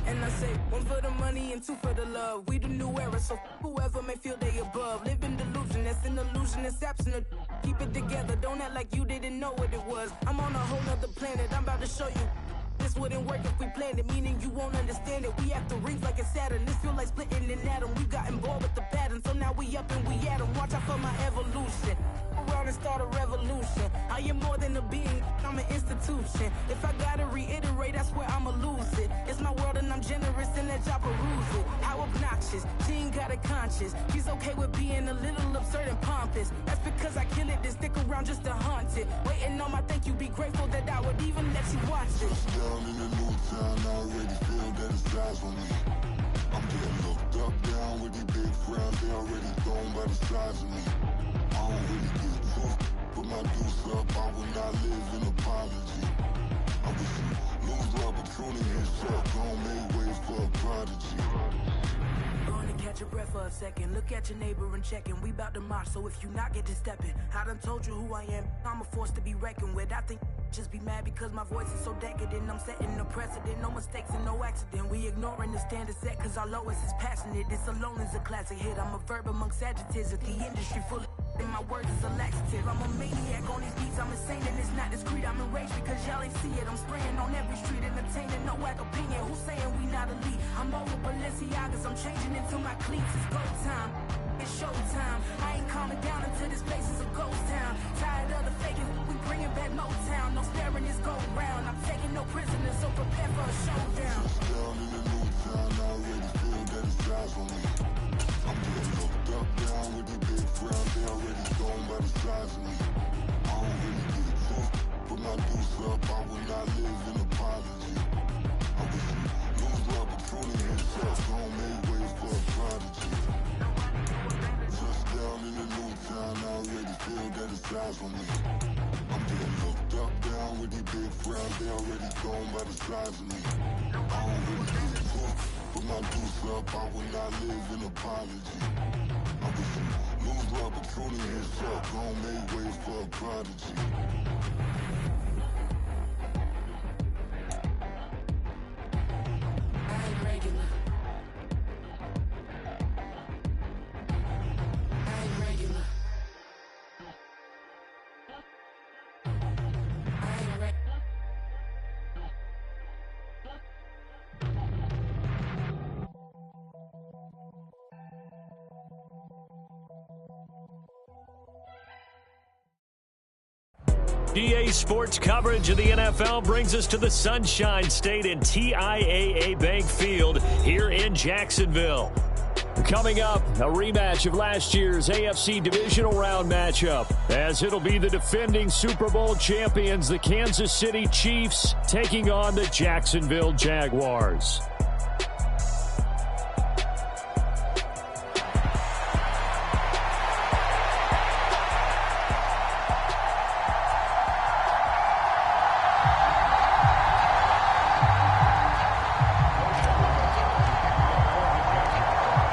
And I say, one for the money and two for the love. We the new era, so whoever may feel they above. Live in delusion, that's an illusion, that's absent. Keep it together, don't act like you didn't know what it was. I'm on a whole nother planet, I'm about to show you. This wouldn't work if we planned it, meaning you won't understand it. We have to rings like a Saturn, this feel like splitting an atom. We got involved with the pattern, so now we up and we at 'em. Watch out for my evolution. Around and start a revolution. I am more than a being, I'm an institution. If I gotta reiterate, I swear I'ma lose it. It's my world and I'm generous and let y'all peruse it. How obnoxious, she ain't got a conscience. She's okay with being a little absurd and pompous. That's because I kill it, then stick around just to haunt it. Waiting on my thank you, be grateful that I would even let you watch it. Down in the new town, I already feel that it's eyes on me. I'm getting looked up, down with these big frowns, they already thrown by the size of me. I don't really get tough, put my deuce up, I will not live in apology. I wish you lose the opportunity and shut, gon' make ways for a prodigy. Gonna catch your breath for a second, look at your neighbor and checkin'. We bout to march, so if you not get to steppin'. I done told you who I am, I'm a force to be reckoned with. I think just be mad because my voice is so decadent. I'm setting the precedent, no mistakes and no accident. We ignoring the standard set cause our lowest is passionate. This alone is a classic hit, I'm a verb amongst adjectives. If the industry full of and my words is a laxative. I'm a maniac on these beats, I'm insane and it's not discreet. I'm enraged because y'all ain't see it. I'm spraying on every street, entertaining, no whack opinion. Who's saying we not elite? I'm over Balenciagas, I'm changing into my cleats. It's go time, it's showtime. I ain't calming down until this place is a ghost town. Tired of the faking, we bringing back Motown. No staring, this go round. I'm taking no prisoners, so prepare for a showdown. Down in the new town, I already feel that it's eyes on me. I'm getting looked up, down with these big frowns, they already thrown by the size of me. I don't really get tough, put my deuce up, I will not live in apology. I wish you lose the opportunity and shut, gon' make ways for a prodigy. Just down in the new town, I already feel that it's eyes on me. I'm getting looked up, down with these big frowns, they already thrown by the size of me. I don't really get tough, put my deuce up, I will not live in apology. I wish you lose the opportunity and shut, gon' make ways for a prodigy. I ain't regular. I ain't regular. I ain't regular. EA Sports coverage of the NFL brings us to the Sunshine State and TIAA Bank Field here in Jacksonville. Coming up, a rematch of last year's AFC Divisional Round matchup, as it'll be the defending Super Bowl champions, the Kansas City Chiefs, taking on the Jacksonville Jaguars.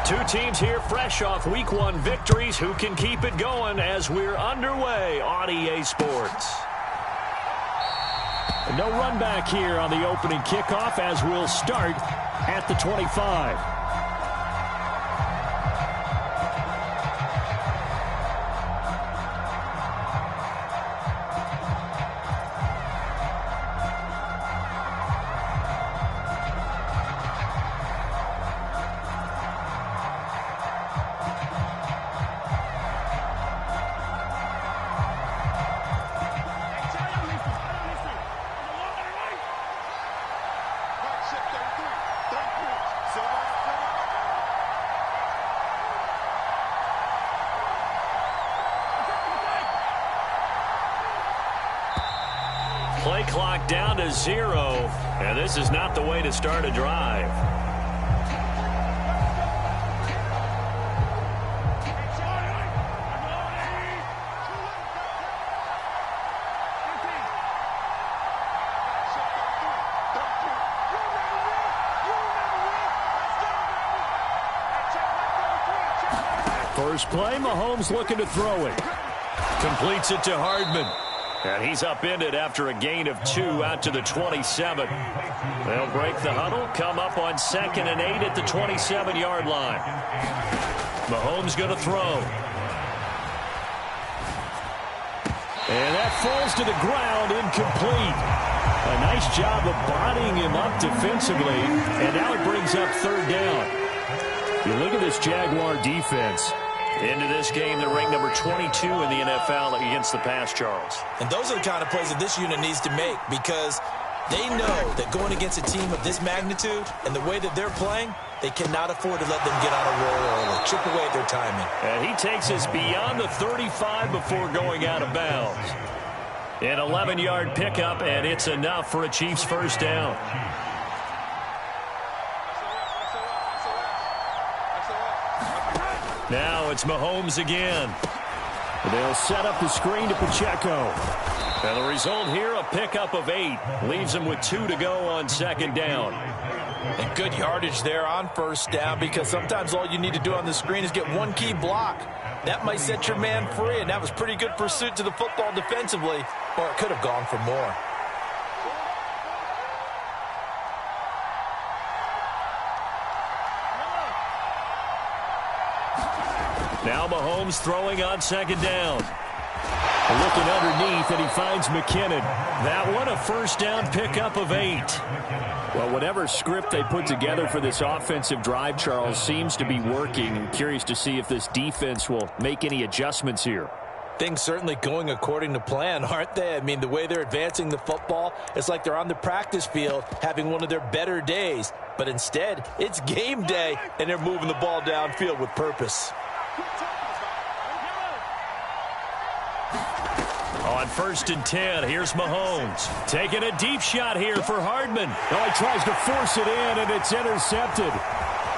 Two teams here fresh off Week 1 victories. Who can keep it going as we're underway on EA Sports? No run back here on the opening kickoff as we'll start at the 25. Play clock down to 0, and this is not the way to start a drive. First play, Mahomes looking to throw it. Completes it to Hardman. And he's upended after a gain of 2 out to the 27. They'll break the huddle, come up on 2nd and 8 at the 27-yard line. Mahomes going to throw. And that falls to the ground, incomplete. A nice job of bodying him up defensively, and now it brings up 3rd down. You look at this Jaguar defense. Into this game, they're ranked number 22 in the NFL against the pass, Charles. And those are the kind of plays that this unit needs to make, because they know that going against a team of this magnitude and the way that they're playing, they cannot afford to let them get on a roll early, chip away at their timing. And he takes us beyond the 35 before going out of bounds. An 11-yard pickup, and it's enough for a Chiefs first down. Now it's Mahomes again. They'll set up the screen to Pacheco. And the result here, a pickup of 8. Leaves him with 2 to go on 2nd down. And good yardage there on 1st down, because sometimes all you need to do on the screen is get one key block. That might set your man free, and that was pretty good pursuit to the football defensively, or it could have gone for more. Now Mahomes throwing on 2nd down. Looking underneath, and he finds McKinnon. That one, a first down pickup of 8. Well, whatever script they put together for this offensive drive, Charles, seems to be working. I'm curious to see if this defense will make any adjustments here. Things certainly going according to plan, aren't they? I mean, the way they're advancing the football, it's like they're on the practice field having one of their better days. But instead, it's game day, and they're moving the ball downfield with purpose. On 1st and 10, here's Mahomes. Taking a deep shot here for Hardman. Oh, he tries to force it in, and it's intercepted.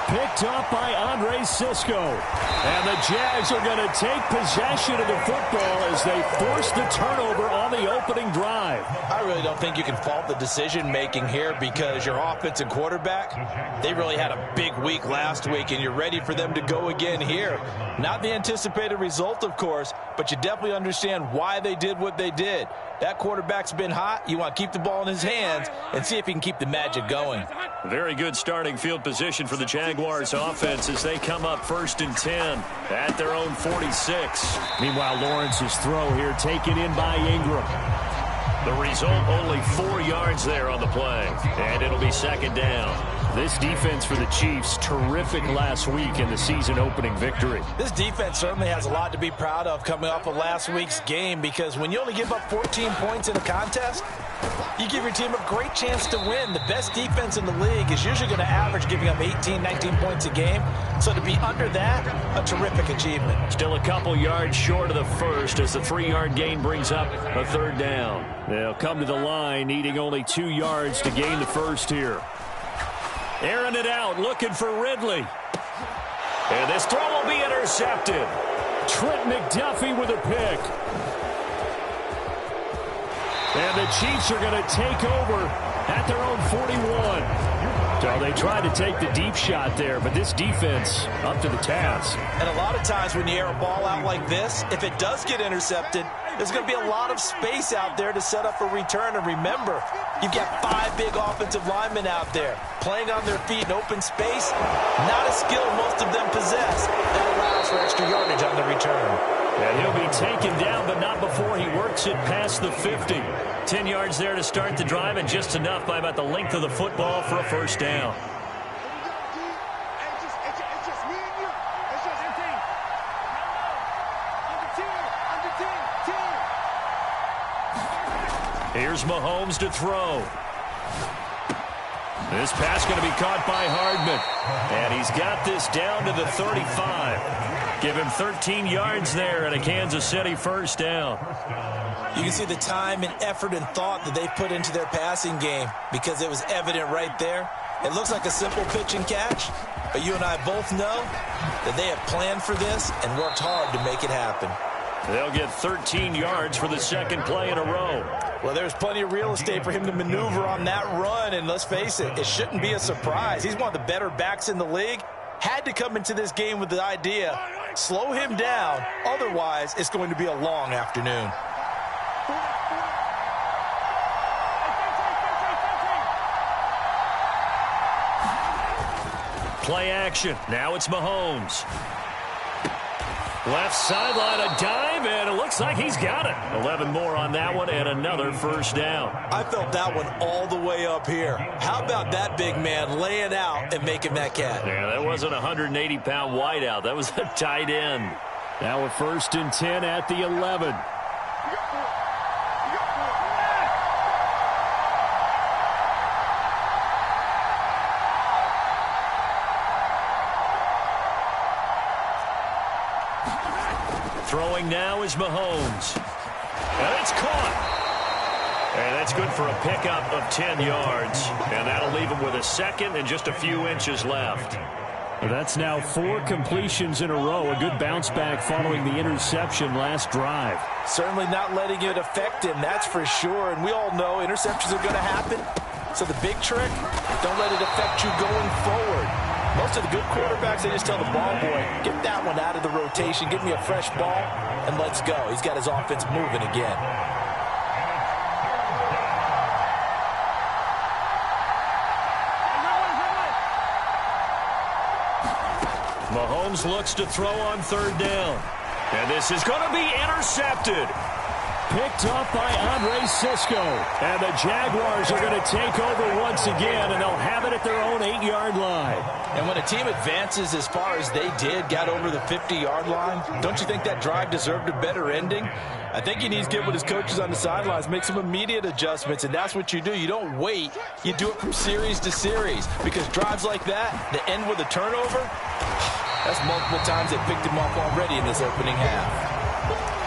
Picked up by Andre Sisco. And the Jags are going to take possession of the football as they force the turnover on the opening drive. I really don't think you can fault the decision-making here, because your offense and quarterback, they really had a big week last week, and you're ready for them to go again here. Not the anticipated result, of course, but you definitely understand why they did what they did. That quarterback's been hot. You want to keep the ball in his hands and see if he can keep the magic going. Very good starting field position for the Jaguars offense as they come up 1st and 10 at their own 46. Meanwhile, Lawrence's throw here taken in by Ingram. The result, only 4 yards there on the play, and it'll be 2nd down. This defense for the Chiefs, terrific last week in the season-opening victory. This defense certainly has a lot to be proud of coming off of last week's game, because when you only give up 14 points in a contest, you give your team a great chance to win. The best defense in the league is usually going to average giving up 18, 19 points a game. So to be under that, a terrific achievement. Still a couple yards short of the first as the 3-yard gain brings up a 3rd down. They'll come to the line needing only 2 yards to gain the first here. Airing it out, looking for Ridley. And this throw will be intercepted. Trent McDuffie with a pick. And the Chiefs are going to take over at their own 41. So they tried to take the deep shot there, but this defense up to the task. And a lot of times when you air a ball out like this, if it does get intercepted, there's going to be a lot of space out there to set up a return. And remember, you've got 5 big offensive linemen out there playing on their feet in open space. Not a skill most of them possess. That allows for extra yardage on the return. And he'll be taken down, but not before he works it past the 50. 10 yards there to start the drive, and just enough by about the length of the football for a first down. Here's Mahomes to throw. This pass going to be caught by Hardman. And he's got this down to the 35. Give him 13 yards there and a Kansas City first down. You can see the time and effort and thought that they put into their passing game, because it was evident right there. It looks like a simple pitch and catch, but you and I both know that they have planned for this and worked hard to make it happen. They'll get 13 yards for the second play in a row. Well, there's plenty of real estate for him to maneuver on that run, and let's face it, it shouldn't be a surprise. He's one of the better backs in the league. Had to come into this game with the idea, slow him down, otherwise it's going to be a long afternoon. Play action. Now it's Mahomes. Left sideline, a dive, and it looks like he's got it. 11 more on that one, and another first down. I felt that one all the way up here. How about that big man laying out and making that catch? Yeah, that wasn't a 180-pound wideout. That was a tight end. Now we're 1st and 10 at the 11. Throwing now is Mahomes. And it's caught. And that's good for a pickup of 10 yards. And that'll leave him with a second and just a few inches left. That's now 4 completions in a row. A good bounce back following the interception last drive. Certainly not letting it affect him, that's for sure. And we all know interceptions are going to happen. So the big trick, don't let it affect you going forward. Most of the good quarterbacks, they just tell the ball boy, get that one out of the rotation, give me a fresh ball, and let's go. He's got his offense moving again. Mahomes looks to throw on 3rd down. And this is going to be intercepted. Picked up by Andre Cisco. And the Jaguars are going to take over once again, and they'll have it at their own 8-yard line. And when a team advances as far as they did, got over the 50-yard line, don't you think that drive deserved a better ending? I think he needs to get with his coaches on the sidelines, make some immediate adjustments, and that's what you do. You don't wait. You do it from series to series, because drives like that, that end with a turnover, that's multiple times they picked him off already in this opening half.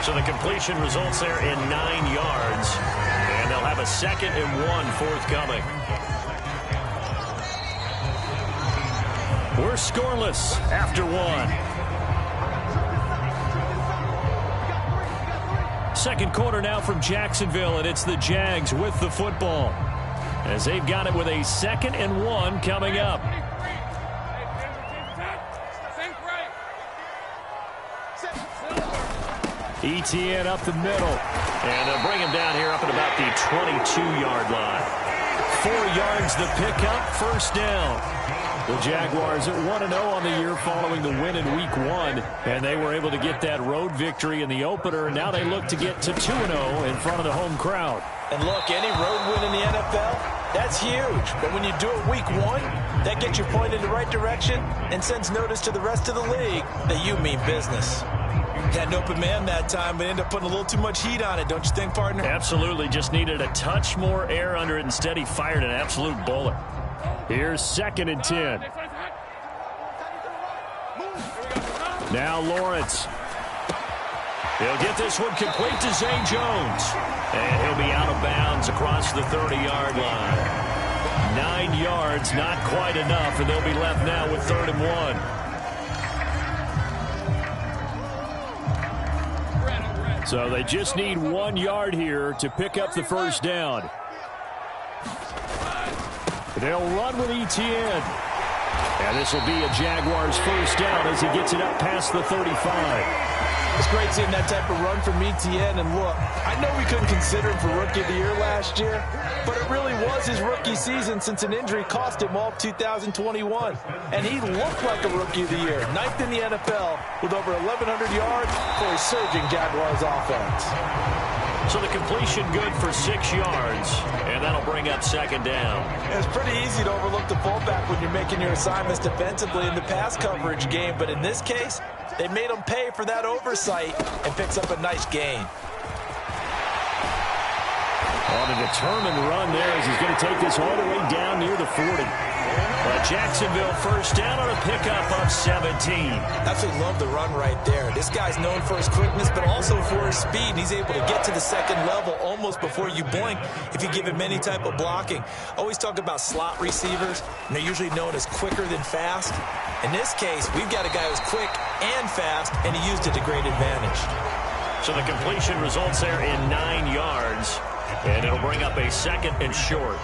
So the completion results there in 9 yards, and they'll have a 2nd and 1 forthcoming. We're scoreless after 1. Second quarter now from Jacksonville, and it's the Jags with the football, as they've got it with a 2nd and 1 coming up. ETN up the middle, and they'll bring him down here up at about the 22-yard line. 4 yards the pickup, 1st down. The Jaguars at 1-0 on the year following the win in Week 1, and they were able to get that road victory in the opener, and now they look to get to 2-0 in front of the home crowd. And look, any road win in the NFL, that's huge. But when you do it Week 1, that gets you pointed in the right direction and sends notice to the rest of the league that you mean business. Had an open man that time, but ended up putting a little too much heat on it, don't you think, partner? Absolutely. Just needed a touch more air under it. Instead, he fired an absolute bullet. Here's 2nd and 10. Now Lawrence. He'll get this one complete to Zay Jones. And he'll be out of bounds across the 30-yard line. 9 yards, not quite enough, and they'll be left now with 3rd and 1. So they just need 1 yard here to pick up the 1st down. They'll run with ETN. And this will be a Jaguars 1st down as he gets it up past the 35. It's great seeing that type of run from ETN. And look, I know we couldn't consider him for Rookie of the Year last year, but it really was his rookie season since an injury cost him all of 2021. And he looked like a Rookie of the Year, 9th in the NFL with over 1,100 yards for a surging Jaguars offense. So the completion good for 6 yards, and that'll bring up 2nd down. It's pretty easy to overlook the fullback when you're making your assignments defensively in the pass coverage game, but in this case, they made him pay for that oversight and picks up a nice gain. On a determined run there as he's going to take this all the way down near the 40. But Jacksonville 1st down on a pickup of 17. Absolutely love the run right there. This guy's known for his quickness, but also for his speed. He's able to get to the 2nd level almost before you blink if you give him any type of blocking. Always talk about slot receivers, and they're usually known as quicker than fast. In this case, we've got a guy who's quick and fast, and he used it to great advantage. So the completion results there in 9 yards, and it'll bring up a 2nd and short.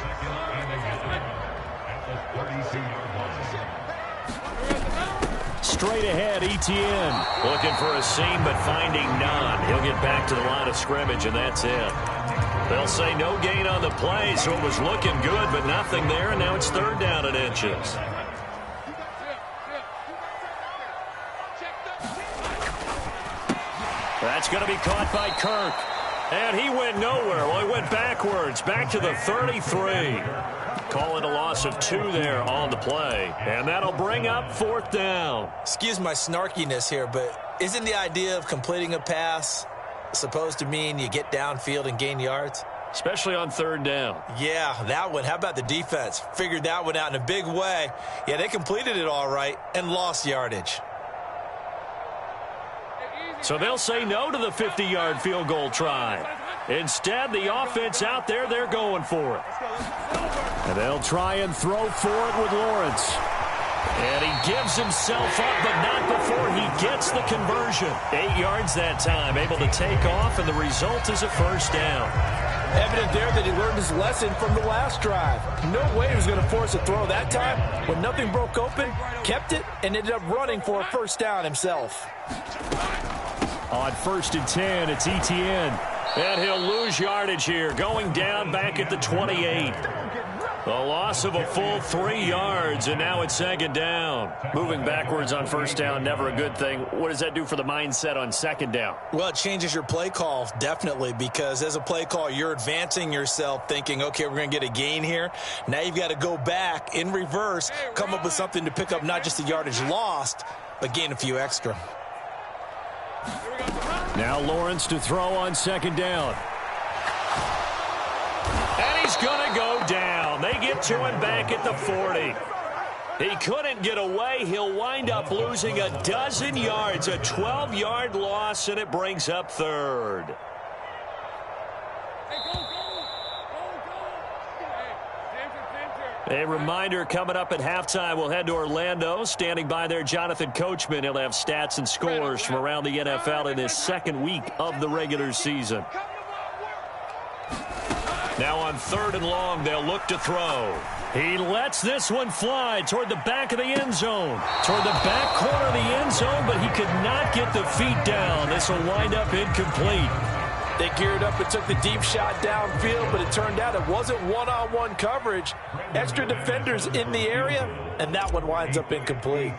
Straight ahead, ETN. Looking for a seam, but finding none. He'll get back to the line of scrimmage, and that's it. They'll say no gain on the play, so it was looking good, but nothing there, and now it's 3rd down and inches. That's going to be caught by Kirk. And he went nowhere. Well, he went backwards, back to the 33. Call it a loss of 2 there on the play. And that'll bring up 4th down. Excuse my snarkiness here, but isn't the idea of completing a pass supposed to mean you get downfield and gain yards? Especially on 3rd down. Yeah, that one. How about the defense? Figured that one out in a big way. Yeah, they completed it all right and lost yardage. So they'll say no to the 50-yard field goal try. Instead, the offense out there, they're going for it. And they'll try and throw for it with Lawrence. And he gives himself up, but not before he gets the conversion. 8 yards that time, able to take off, and the result is a 1st down. Evident there that he learned his lesson from the last drive. No way he was going to force a throw that time. When nothing broke open, kept it, and ended up running for a 1st down himself. On 1st and 10, it's Etienne. And he'll lose yardage here, going down back at the 28. The loss of a full 3 yards, and now it's 2nd down. Moving backwards on 1st down, never a good thing. What does that do for the mindset on 2nd down? Well, it changes your play call, definitely, because as a play call, you're advancing yourself thinking, okay, we're going to get a gain here. Now you've got to go back in reverse, come up with something to pick up not just the yardage lost, but gain a few extra. Now Lawrence to throw on 2nd down. And he's going to go down. They get to him back at the 40. He couldn't get away. He'll wind up losing a dozen yards, a 12-yard loss, and it brings up 3rd. A reminder coming up at halftime, we'll head to Orlando. Standing by there, Jonathan Coachman. He'll have stats and scores from around the NFL in his 2nd week of the regular season. Now on 3rd and long, they'll look to throw. He lets this one fly toward the back of the end zone. Toward the back corner of the end zone, but he could not get the feet down. This will wind up incomplete. They geared up and took the deep shot downfield, but it turned out it wasn't one-on-one coverage. Extra defenders in the area, and that one winds up incomplete.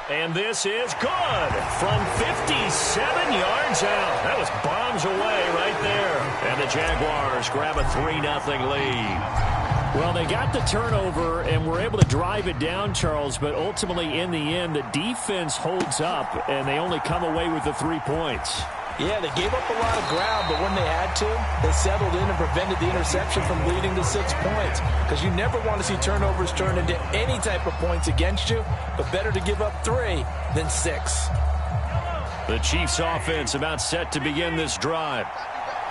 And this is good from 57 yards out. That was bombs away right there. And the Jaguars grab a 3-0 lead. Well, they got the turnover and were able to drive it down, Charles, but ultimately in the end, the defense holds up, and they only come away with the 3 points. Yeah, they gave up a lot of ground, but when they had to, they settled in and prevented the interception from leading to 6 points. Because you never want to see turnovers turn into any type of points against you, but better to give up 3 than 6. The Chiefs' offense about set to begin this drive.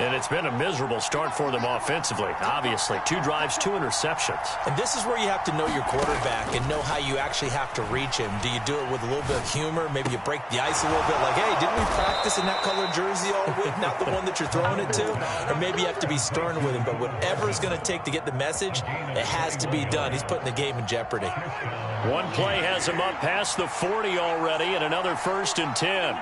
And it's been a miserable start for them offensively, obviously. 2 drives, 2 interceptions. And this is where you have to know your quarterback and know how you actually have to reach him. Do you do it with a little bit of humor? Maybe you break the ice a little bit, like, hey, didn't we practice in that colored jersey all week, not the one that you're throwing it to? Or maybe you have to be stern with him. But whatever it's going to take to get the message, it has to be done. He's putting the game in jeopardy. One play has him up past the 40 already, and another 1st and 10.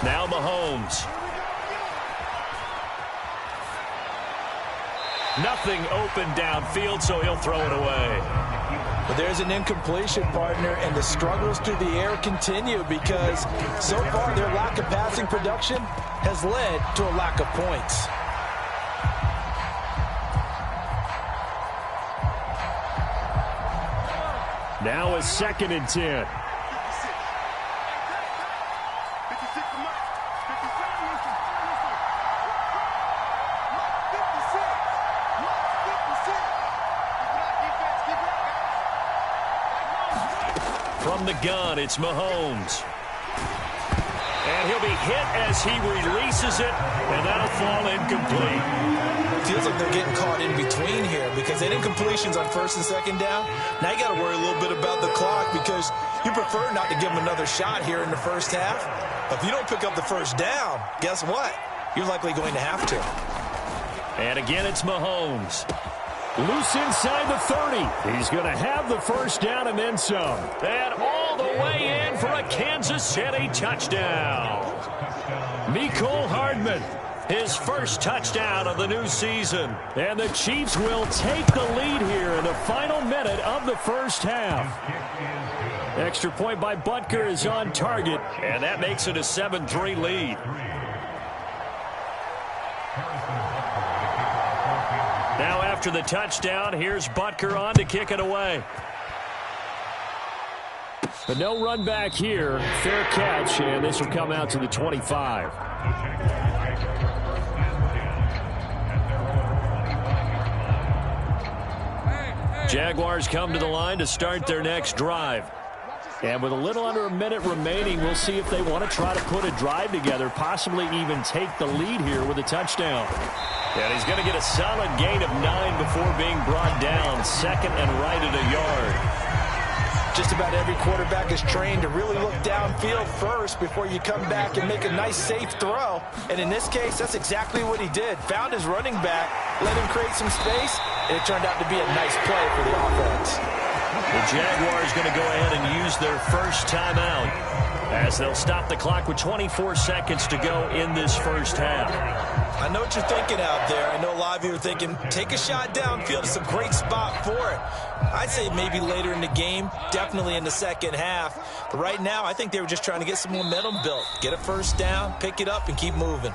Now Mahomes. Nothing open downfield, so he'll throw it away. But there's an incompletion, partner, and the struggles through the air continue because so far their lack of passing production has led to a lack of points. Now a 2nd and 10. From the gun, it's Mahomes. And he'll be hit as he releases it, and that'll fall incomplete. Feels like they're getting caught in between here because they had incompletions on 1st and 2nd down. Now you got to worry a little bit about the clock because you prefer not to give them another shot here in the 1st half. But if you don't pick up the 1st down, guess what? You're likely going to have to. And again, it's Mahomes. Loose inside the 30. He's going to have the 1st down and then some. And all the way in for a Kansas City touchdown. Mecole Hardman his first touchdown of the new season. And the Chiefs will take the lead here in the final minute of the first half. Extra point by Butker is on target, and that makes it a 7-3 lead. Now after the touchdown, here's Butker on to kick it away. But no run back here. Fair catch, and this will come out to the 25. Jaguars come to the line to start their next drive. And with a little under a minute remaining, we'll see if they want to try to put a drive together, possibly even take the lead here with a touchdown. And he's going to get a solid gain of 9 before being brought down, second and right at a yard. Just about every quarterback is trained to really look downfield first before you come back and make a nice, safe throw. And in this case, that's exactly what he did. Found his running back, let him create some space, and it turned out to be a nice play for the offense. The Jaguars going to go ahead and use their first timeout as they'll stop the clock with 24 seconds to go in this first half. I know what you're thinking out there. I know a lot of you are thinking, take a shot downfield. It's a great spot for it. I'd say maybe later in the game, definitely in the second half. But right now, I think they were just trying to get some momentum built. Get a first down, pick it up, and keep moving.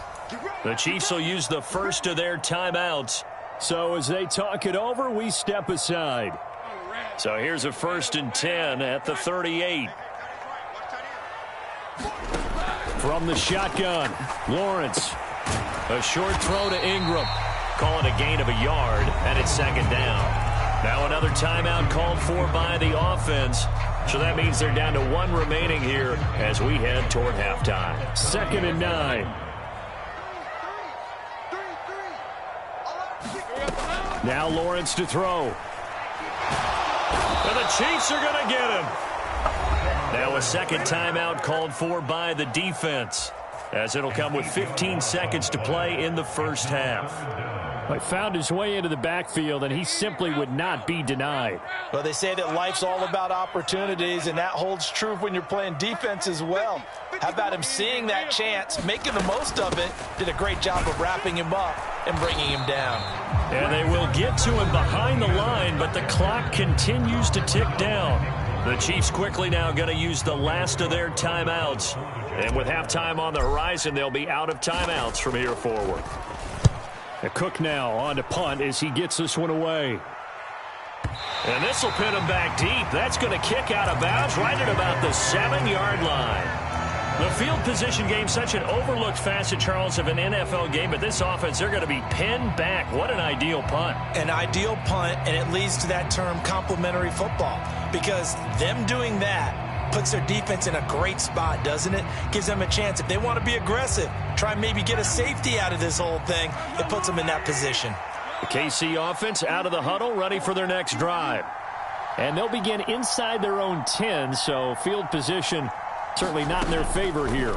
The Chiefs will use the first of their timeouts. So as they talk it over, we step aside. So here's a 1st and 10 at the 38. From the shotgun, Lawrence. A short throw to Ingram. Call it a gain of a yard, and it's second down. Now another timeout called for by the offense. So that means they're down to 1 remaining here as we head toward halftime. 2nd and 9. Now Lawrence to throw. And the Chiefs are going to get him. Now a second timeout called for by the defense, as it'll come with 15 seconds to play in the first half. He found his way into the backfield, and he simply would not be denied. Well, they say that life's all about opportunities, and that holds true when you're playing defense as well. How about him seeing that chance, making the most of it, did a great job of wrapping him up and bringing him down. And they will get to him behind the line, but the clock continues to tick down. The Chiefs quickly now going to use the last of their timeouts. And with halftime on the horizon, they'll be out of timeouts from here forward. Cook now on to punt as he gets this one away. And this will pin him back deep. That's going to kick out of bounds right at about the 7-yard line. The field position game, such an overlooked facet, Charles, of an NFL game, but this offense, they're going to be pinned back. What an ideal punt. An ideal punt, and it leads to that term complementary football, because them doing that puts their defense in a great spot, doesn't it? Gives them a chance. If they want to be aggressive, try and maybe get a safety out of this whole thing, it puts them in that position. The KC offense out of the huddle, ready for their next drive. And they'll begin inside their own 10, so field position certainly not in their favor here.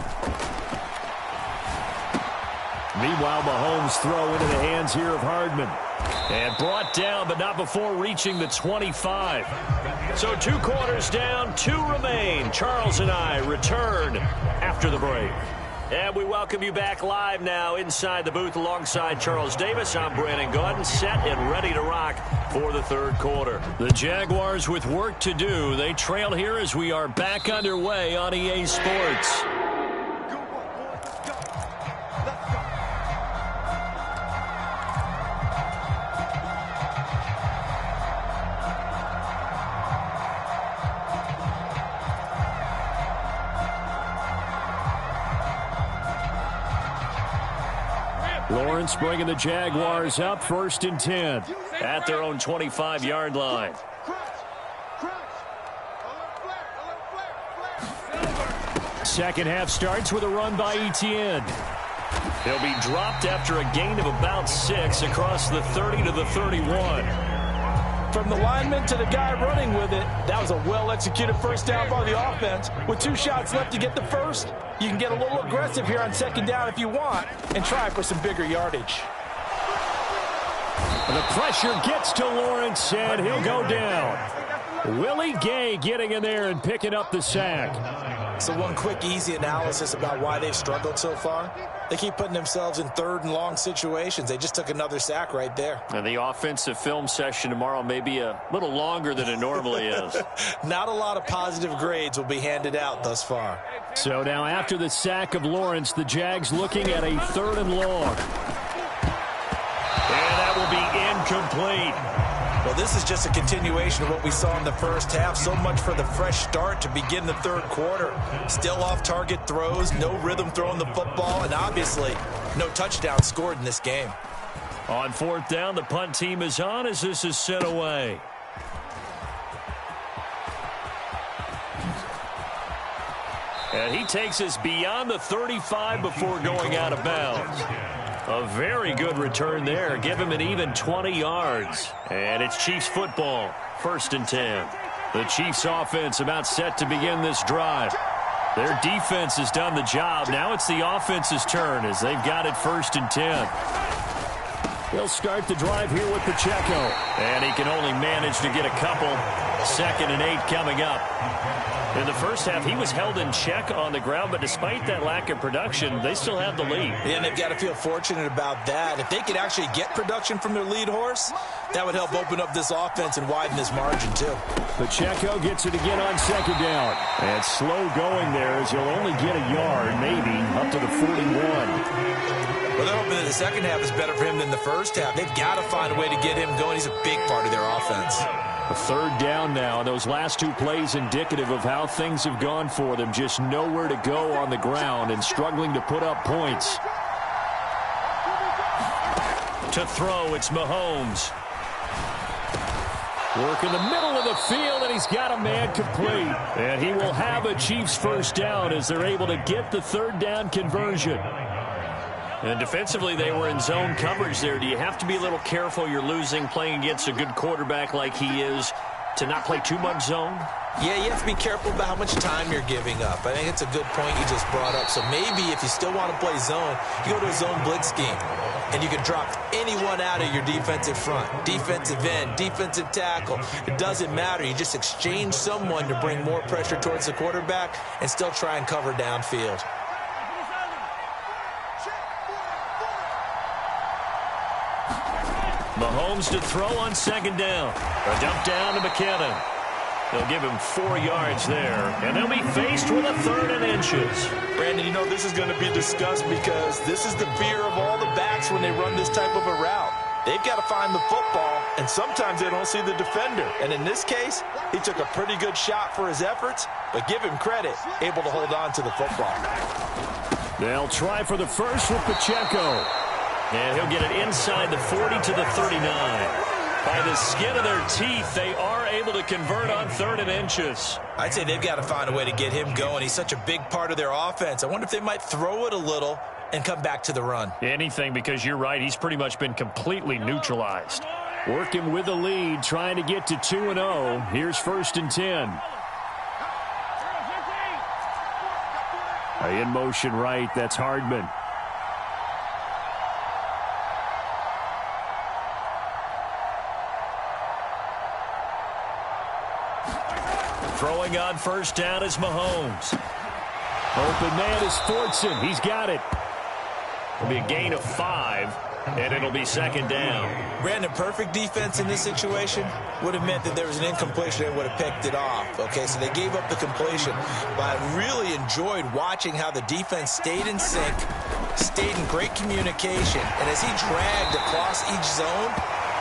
Meanwhile, Mahomes throw into the hands here of Hardman. And brought down, but not before reaching the 25. So 2 quarters down, 2 remain. Charles and I return after the break. And we welcome you back live now inside the booth alongside Charles Davis. I'm Brandon Gaudin, set and ready to rock for the third quarter. The Jaguars with work to do. They trail here as we are back underway on EA Sports. Lawrence bringing the Jaguars up 1st and 10 at their own 25-yard line. Second half starts with a run by Etienne. He'll be dropped after a gain of about 6 across the 30 to the 31. From the lineman to the guy running with it, that was a well-executed first down by the offense. With 2 shots left to get the first, you can get a little aggressive here on second down if you want and try for some bigger yardage. The pressure gets to Lawrence, and he'll go down. Willie Gay getting in there and picking up the sack. So one quick, easy analysis about why they've struggled so far. They keep putting themselves in 3rd and long situations. They just took another sack right there. And the offensive film session tomorrow may be a little longer than it normally is. Not a lot of positive grades will be handed out thus far. So now after the sack of Lawrence, the Jags looking at a 3rd and long. And that will be incomplete. Well, this is just a continuation of what we saw in the first half. So much for the fresh start to begin the 3rd quarter. Still off-target throws, no rhythm throwing the football, and obviously no touchdown scored in this game. On 4th down, the punt team is on as this is sent away. And he takes us beyond the 35 before going out of bounds. A very good return there. Give him an even 20 yards. And it's Chiefs football. 1st and 10. The Chiefs offense about set to begin this drive. Their defense has done the job. Now it's the offense's turn as they've got it 1st and 10. He'll start the drive here with Pacheco. And he can only manage to get a couple. 2nd and 8 coming up. In the first half, he was held in check on the ground, but despite that lack of production, they still have the lead. And they've got to feel fortunate about that. If they could actually get production from their lead horse, that would help open up this offense and widen this margin, too. Pacheco gets it again on 2nd down. And slow going there as he'll only get a yard, maybe, up to the 41. Well, they're hoping that the second half is better for him than the first half. They've got to find a way to get him going. He's a big part of their offense. A 3rd down now. Those last 2 plays indicative of how things have gone for them. Just nowhere to go on the ground and struggling to put up points. To throw, it's Mahomes. Work in the middle of the field, and he's got a man complete. And he will have a Chiefs 1st down as they're able to get the 3rd down conversion. And defensively, they were in zone coverage there. Do you have to be a little careful? You're losing, playing against a good quarterback like he is, to not play too much zone? Yeah, you have to be careful about how much time you're giving up. I think it's a good point you just brought up. So maybe if you still want to play zone, you go to a zone blitz scheme. And you can drop anyone out of your defensive front. Defensive end, defensive tackle. It doesn't matter. You just exchange someone to bring more pressure towards the quarterback and still try and cover downfield. Mahomes to throw on 2nd down. A dump down to McKinnon. They'll give him 4 yards there, and they'll be faced with a 3rd and inches. Brandon, you know this is going to be discussed because this is the fear of all the backs when they run this type of a route. They've got to find the football, and sometimes they don't see the defender. And in this case, he took a pretty good shot for his efforts, but give him credit, able to hold on to the football. They'll try for the first with Pacheco. And he'll get it inside the 40 to the 39. By the skin of their teeth, they are able to convert on 3rd and inches. I'd say they've got to find a way to get him going. He's such a big part of their offense. I wonder if they might throw it a little and come back to the run. Anything, because you're right. He's pretty much been completely neutralized. Working with the lead, trying to get to 2-0. Here's 1st and 10. In motion right, that's Hardman. Throwing on 1st down is Mahomes. Open man is Fortson. He's got it. It'll be a gain of 5, and it'll be 2nd down. Brandon, perfect defense in this situation would have meant that there was an incompletion and would have picked it off. Okay, so they gave up the completion. But I really enjoyed watching how the defense stayed in sync, stayed in great communication, and as he dragged across each zone,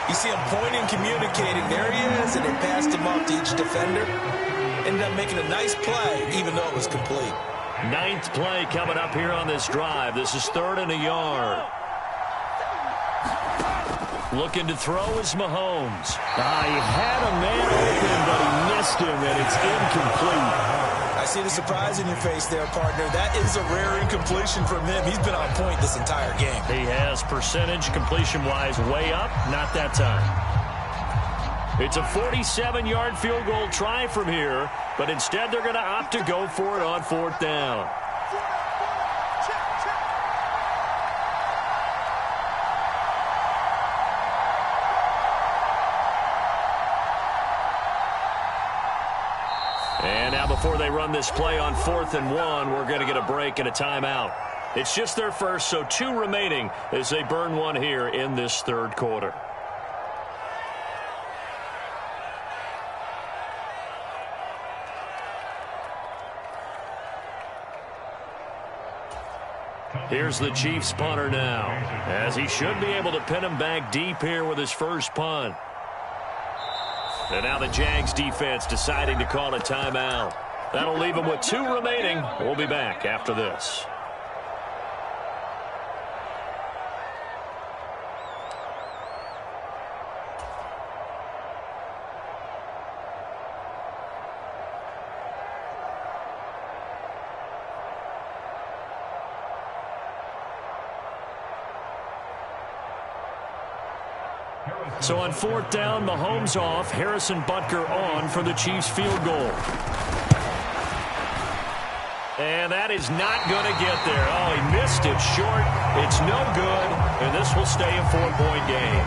you see him pointing, communicating. There he is, and they passed him off to each defender. Ended up making a nice play, even though it was complete. 9th play coming up here on this drive. This is 3rd and a yard. Looking to throw is Mahomes. He had a man open, but he missed him, and it's incomplete. I see the surprise in your face there, partner. That is a rare incompletion from him. He's been on point this entire game. He has percentage completion-wise way up. Not that time. It's a 47-yard field goal try from here, but instead they're going to opt to go for it on 4th down. And now before they run this play on 4th and 1, we're going to get a break and a timeout. It's just their first, so 2 remaining as they burn one here in this third quarter. Here's the Chiefs punter now, as he should be able to pin him back deep here with his first punt. And now the Jags defense deciding to call a timeout. That'll leave them with 2 remaining. We'll be back after this. So on 4th down, Mahomes off, Harrison Butker on for the Chiefs field goal. And that is not going to get there. Oh, he missed it short. It's no good, and this will stay a 4-point game.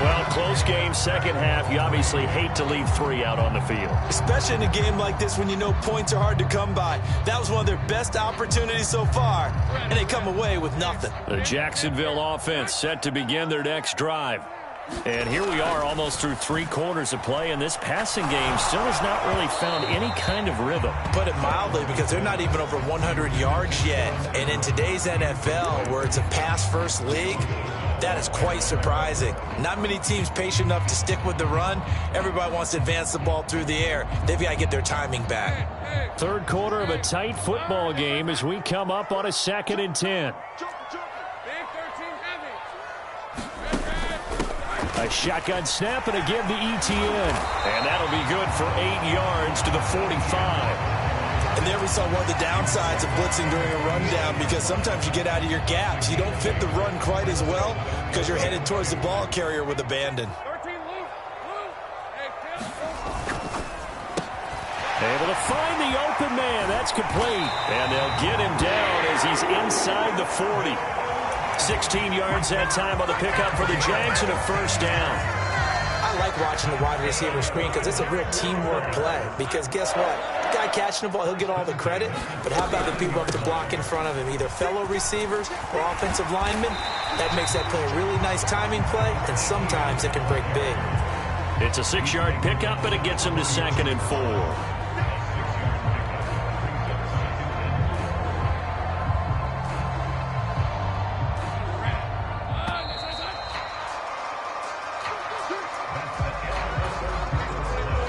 Well, close game, second half. You obviously hate to leave 3 out on the field. Especially in a game like this when you know points are hard to come by. That was one of their best opportunities so far, and they come away with nothing. The Jacksonville offense set to begin their next drive. And here we are almost through 3 quarters of play, and this passing game still has not really found any kind of rhythm. Put it mildly, because they're not even over 100 yards yet. And in today's NFL, where it's a pass-first league, that is quite surprising. Not many teams patient enough to stick with the run. Everybody wants to advance the ball through the air. They've got to get their timing back. Third quarter of a tight football game as we come up on a 2nd and 10. A shotgun snap and a give to Etienne. And that'll be good for 8 yards to the 45. And there we saw one of the downsides of blitzing during a rundown, because sometimes you get out of your gaps. You don't fit the run quite as well because you're headed towards the ball carrier with abandon. Able to find the open man. That's complete. And they'll get him down as he's inside the 40. 16 yards that time on the pickup for the Jags and a first down. I like watching the wide receiver screen because it's a real teamwork play. Because guess what? The guy catching the ball, he'll get all the credit. But how about the people up to block in front of him? Either fellow receivers or offensive linemen. That makes that play a really nice timing play, and sometimes it can break big. It's a 6-yard pickup, but it gets him to 2nd and 4.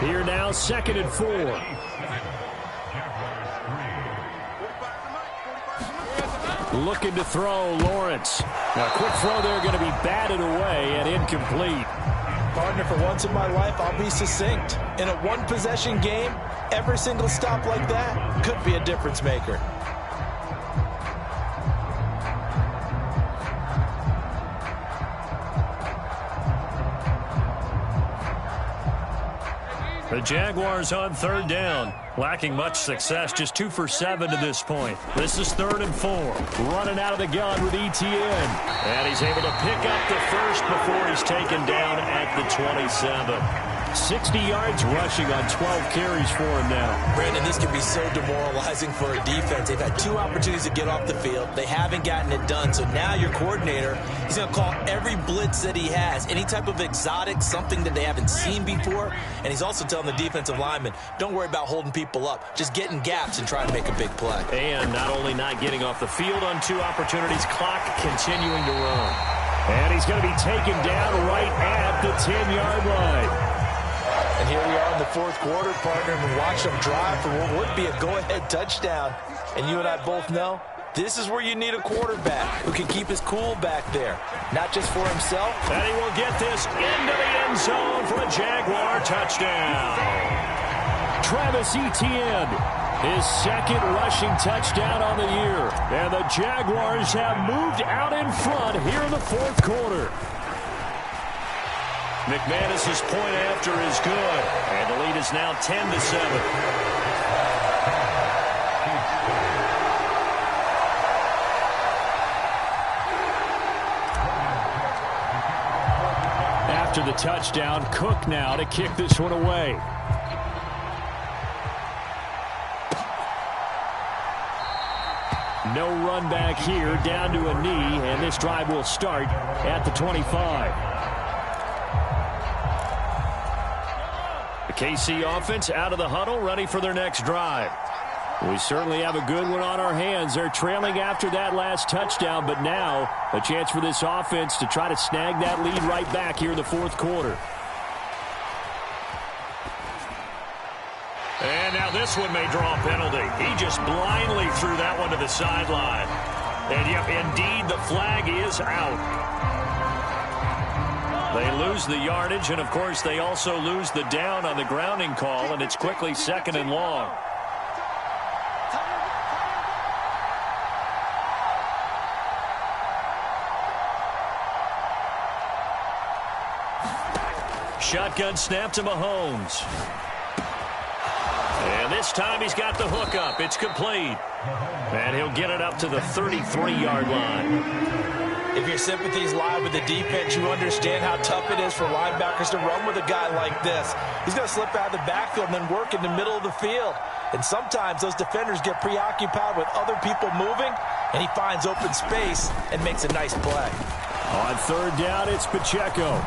Here now, 2nd and 4. Looking to throw, Lawrence. Now, a quick throw there, going to be batted away and incomplete. Partner, for once in my life, I'll be succinct. In a one-possession game, every single stop like that could be a difference maker. The Jaguars on 3rd down. Lacking much success, just 2 for 7 to this point. This is 3rd and 4. Running out of the gun with Etienne. And he's able to pick up the first before he's taken down at the 27. 60 yards rushing on 12 carries for him now. Brandon, this can be so demoralizing for a defense. They've had 2 opportunities to get off the field. They haven't gotten it done. So now your coordinator, he's going to call every blitz that he has, any type of exotic, something that they haven't seen before. And he's also telling the defensive linemen, don't worry about holding people up. Just get in gaps and try to make a big play. And not only not getting off the field on 2 opportunities, clock continuing to run. And he's going to be taken down right at the 10-yard line. And here we are in the 4th quarter, partner, and watch them drive for what would be a go-ahead touchdown. And you and I both know this is where you need a quarterback who can keep his cool back there, not just for himself. And he will get this into the end zone for a Jaguar touchdown. Travis Etienne, his 2nd rushing touchdown on the year. And the Jaguars have moved out in front here in the 4th quarter. McManus's point after is good, and the lead is now 10-7. After the touchdown, Cook now to kick this one away. No run back here, down to a knee, and this drive will start at the 25. The KC offense out of the huddle, ready for their next drive. We certainly have a good one on our hands. They're trailing after that last touchdown, but now a chance for this offense to try to snag that lead right back here in the fourth quarter. And now this one may draw a penalty. He just blindly threw that one to the sideline. And yep, indeed, the flag is out. They lose the yardage, and of course they also lose the down on the grounding call, and it's quickly 2nd and long. Shotgun snap to Mahomes. And this time he's got the hook up. It's complete. And he'll get it up to the 33-yard line. If your sympathies lie with the defense, you understand how tough it is for linebackers to run with a guy like this. He's going to slip out of the backfield and then work in the middle of the field. And sometimes those defenders get preoccupied with other people moving, and he finds open space and makes a nice play. On 3rd down, it's Pacheco.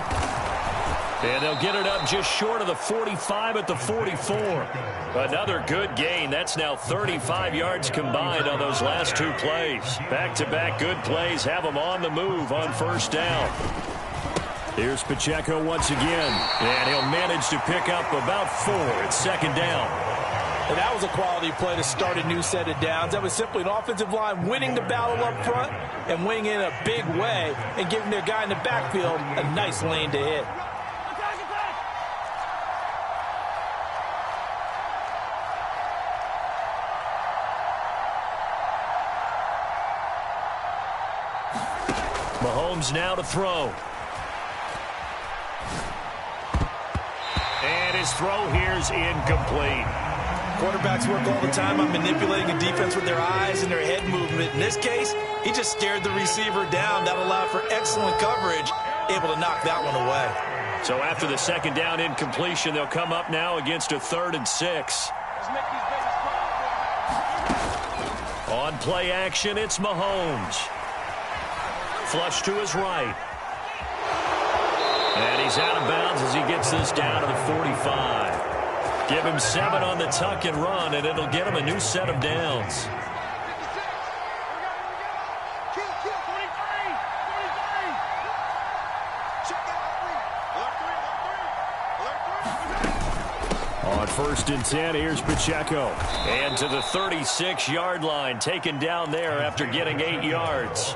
And they'll get it up just short of the 45 at the 44. Another good gain. That's now 35 yards combined on those last 2 plays. Back-to-back good plays have them on the move on 1st down. Here's Pacheco once again. And he'll manage to pick up about 4 at 2nd down. And that was a quality play to start a new set of downs. That was simply an offensive line winning the battle up front and winning in a big way and giving their guy in the backfield a nice lane to hit. Mahomes now to throw. And his throw here's incomplete. Quarterbacks work all the time on manipulating a defense with their eyes and their head movement. In this case, he just stared the receiver down. That allowed for excellent coverage, able to knock that one away. So after the 2nd down incompletion, they'll come up now against a 3rd and 6. On play action, it's Mahomes. Flush to his right. And he's out of bounds as he gets this down to the 45. Give him 7 on the tuck and run, and it'll get him a new set of downs. On 1st and 10, here's Pacheco. And to the 36-yard line, taken down there after getting 8 yards.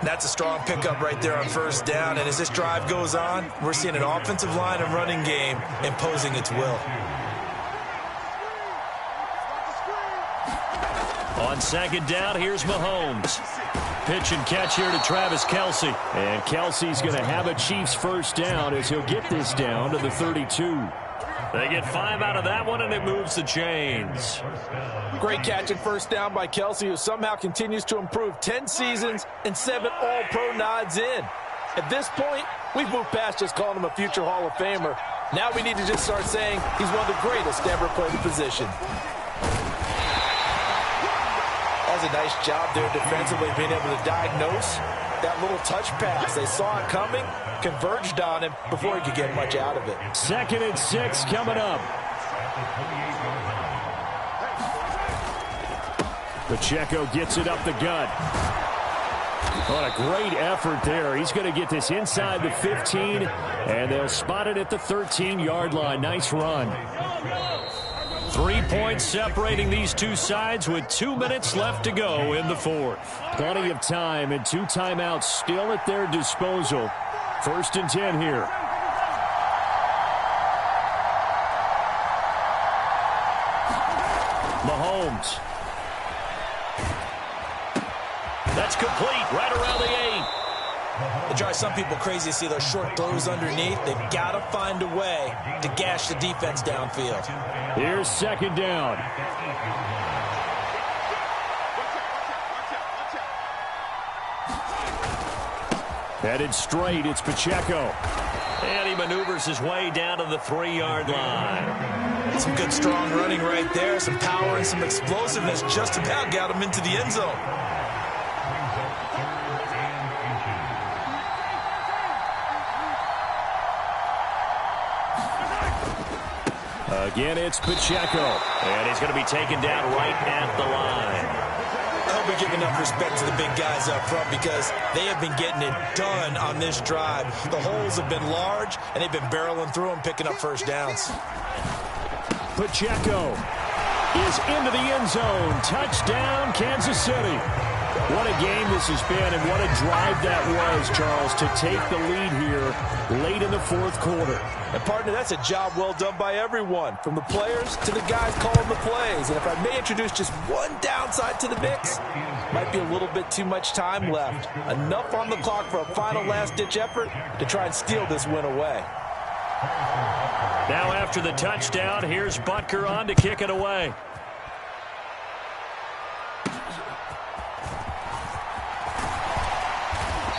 That's a strong pickup right there on 1st down. And as this drive goes on, we're seeing an offensive line and running game imposing its will. On 2nd down, here's Mahomes. Pitch and catch here to Travis Kelce. And Kelce's going to have a Chiefs 1st down as he'll get this down to the 32. They get 5 out of that one, and it moves the chains. Great catch and 1st down by Kelce, who somehow continues to improve. 10 seasons and 7 All-Pro nods in. At this point, we've moved past just calling him a future Hall of Famer. Now we need to just start saying he's one of the greatest to ever play the position. That was a nice job there defensively, being able to diagnose that little touch pass. They saw it coming, converged on him before he could get much out of it. 2nd and 6 coming up. Pacheco gets it up the gut. What a great effort there. He's going to get this inside the 15, and they'll spot it at the 13-yard line. Nice run. 3 points separating these two sides with 2 minutes left to go in the 4th. Plenty of time and 2 timeouts still at their disposal. 1st and 10 here. Mahomes. That's complete right around the 8. It drives some people crazy to see those short throws underneath. They've got to find a way to gash the defense downfield. Here's 2nd down. Headed straight, it's Pacheco. And he maneuvers his way down to the 3-yard line. Some good strong running right there. Some power and some explosiveness just about got him into the end zone. Again, it's Pacheco. And he's going to be taken down right at the line. I hope we give enough respect to the big guys up front because they have been getting it done on this drive. The holes have been large, and they've been barreling through them, picking up first downs. Pacheco is into the end zone. Touchdown, Kansas City. What a game this has been, and what a drive that was, Charles, to take the lead here late in the fourth quarter. And, partner, that's a job well done by everyone, from the players to the guys calling the plays. And if I may introduce just one downside to the mix, might be a little bit too much time left. Enough on the clock for a final last-ditch effort to try and steal this win away. Now after the touchdown, here's Butker on to kick it away.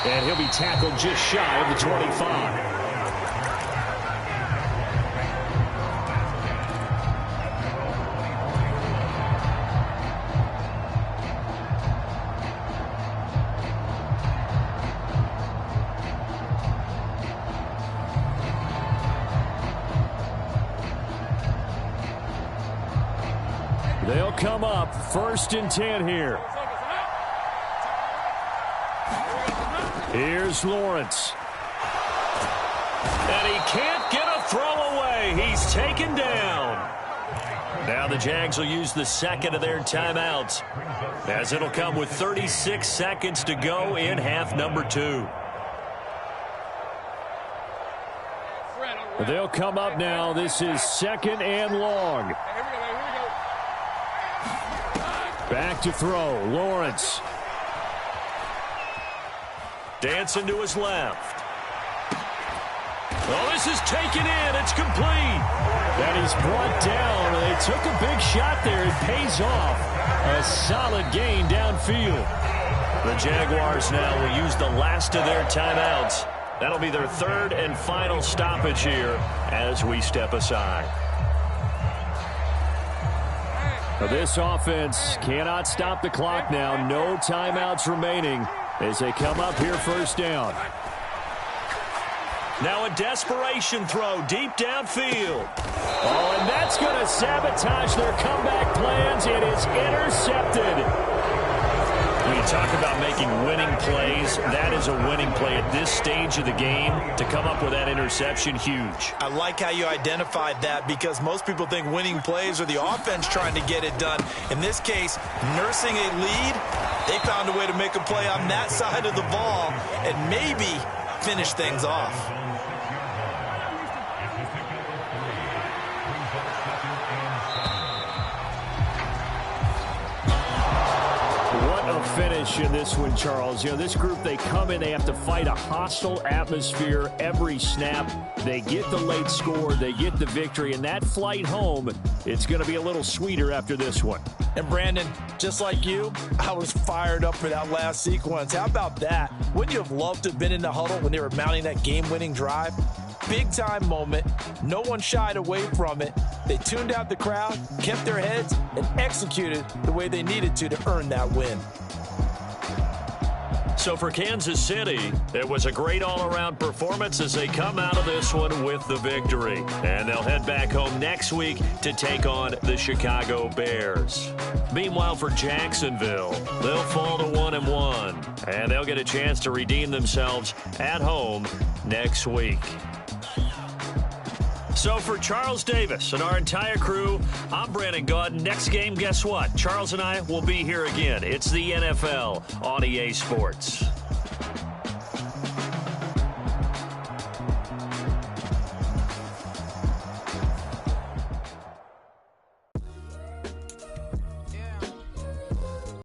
And he'll be tackled just shy of the 25. They'll come up 1st and 10 here. Here's Lawrence. And he can't get a throw away. He's taken down. Now the Jags will use the second of their timeouts, as it'll come with 36 seconds to go in half number 2. They'll come up now. This is 2nd and long. Back to throw. Lawrence. Dancing to his left. Oh, this is taken in. It's complete. And he's brought down. They took a big shot there. It pays off. A solid gain downfield. The Jaguars now will use the last of their timeouts. That'll be their 3rd and final stoppage here as we step aside. This offense cannot stop the clock now. No timeouts remaining as they come up here 1st down. Now a desperation throw deep downfield. Oh, and that's going to sabotage their comeback plans. It is intercepted. When you talk about making winning plays, that is a winning play at this stage of the game. To come up with that interception, huge. I like how you identified that because most people think winning plays are the offense trying to get it done. In this case, nursing a lead, they found a way to make a play on that side of the ball and maybe finish things off. Finish in this one, Charles. You know, this group, they come in, they have to fight a hostile atmosphere every snap. They get the late score, they get the victory, and that flight home, it's going to be a little sweeter after this one. And Brandon, just like you, I was fired up for that last sequence. How about that? Wouldn't you have loved to have been in the huddle when they were mounting that game-winning drive? Big-time moment. No one shied away from it. They tuned out the crowd, kept their heads, and executed the way they needed to earn that win. So for Kansas City, it was a great all-around performance as they come out of this one with the victory. And they'll head back home next week to take on the Chicago Bears. Meanwhile, for Jacksonville, they'll fall to 1-1, and they'll get a chance to redeem themselves at home next week. So for Charles Davis and our entire crew, I'm Brandon Gaudin. Next game, guess what? Charles and I will be here again. It's the NFL on EA Sports.